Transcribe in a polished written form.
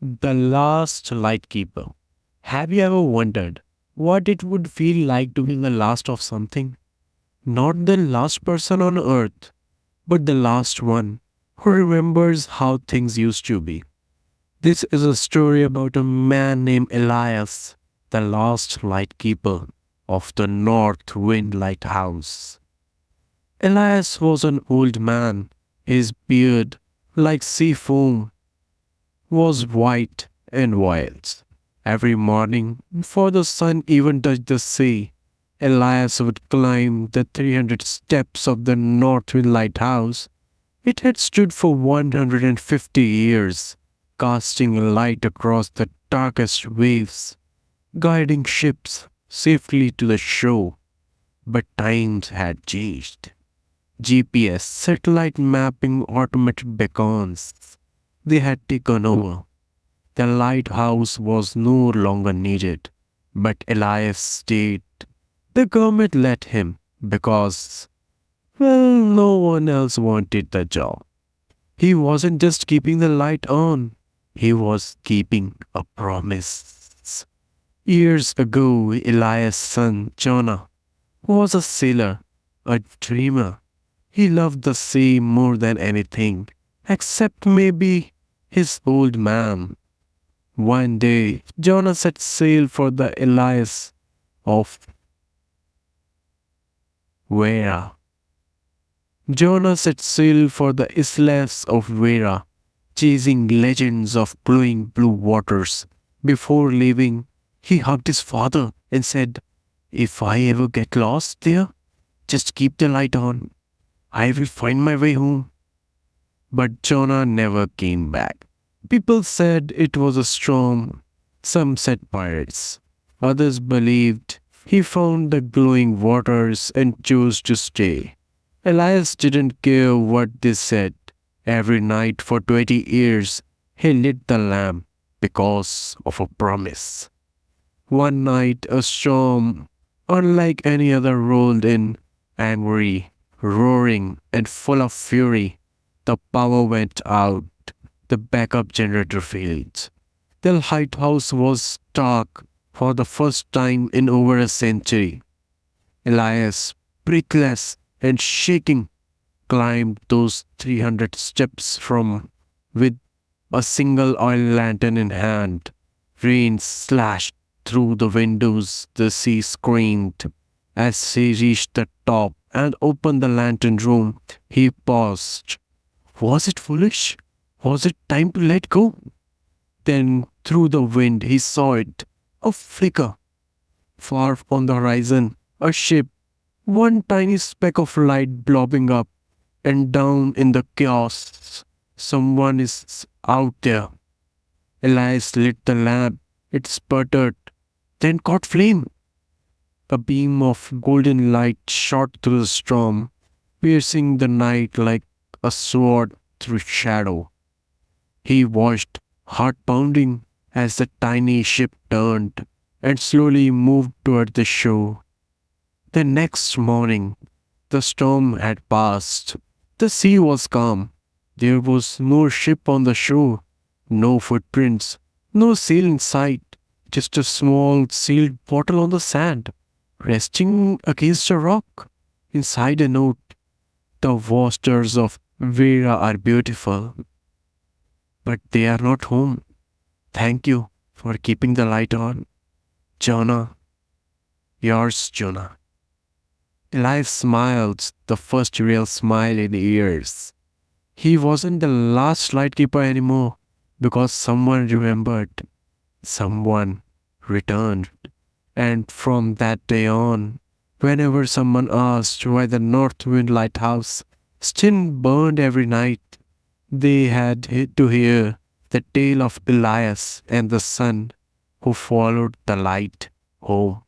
The Last Lightkeeper. Have you ever wondered what it would feel like to be the last of something? Not the last person on earth, but the last one who remembers how things used to be. This is a story about a man named Elias, the last lightkeeper of the Northwind Lighthouse. Elias was an old man. His beard, like sea foam, was white and wild. Every morning, before the sun even touched the sea, Elias would climb the 300 steps of the Northwind Lighthouse. It had stood for 150 years, casting light across the darkest waves, guiding ships safely to the shore. But times had changed. GPS, satellite mapping, automated beacons, they had taken over. The lighthouse was no longer needed, but Elias stayed. The government let him because, well, no one else wanted the job. He wasn't just keeping the light on, he was keeping a promise. Years ago, Elias' son, Jonah, was a sailor, a dreamer. He loved the sea more than anything, except maybe his old man. One day, Jonah set sail for the Elias of Vera. Jonah set sail for the Isles of Vera, chasing legends of glowing blue waters. Before leaving, he hugged his father and said, "If I ever get lost there, just keep the light on. I will find my way home." But Jonah never came back. People said it was a storm. Some said pirates. Others believed he found the glowing waters and chose to stay. Elias didn't care what they said. Every night for 20 years, he lit the lamp because of a promise. One night, a storm, unlike any other, rolled in, angry, roaring, and full of fury. The power went out. The backup generator failed. The lighthouse was dark for the first time in over a century. Elias, breathless and shaking, climbed those 300 steps from with a single oil lantern in hand. Rain slashed through the windows. The sea screamed. As he reached the top and opened the lantern room, he paused. Was it foolish? Was it time to let go? Then, through the wind, he saw it. A flicker. Far on the horizon, a ship. One tiny speck of light blobbing up and down in the chaos. Someone is out there. Elias lit the lamp. It sputtered, then caught flame. A beam of golden light shot through the storm, piercing the night like a sword through shadow. He watched, heart pounding, as the tiny ship turned and slowly moved toward the shore. The next morning, the storm had passed. The sea was calm. There was no ship on the shore, no footprints, no sail in sight, just a small sealed bottle on the sand, resting against a rock. Inside a note, "The waters of Vera are beautiful, but they are not home. Thank you for keeping the light on. Jonah." Yours, Jonah. Elias smiled, the first real smile in years. He wasn't the last lightkeeper anymore because someone remembered, someone returned. And from that day on, whenever someone asked why the Northwind Lighthouse still burned every night, they had to hear the tale of Elias and the sun who followed the light home.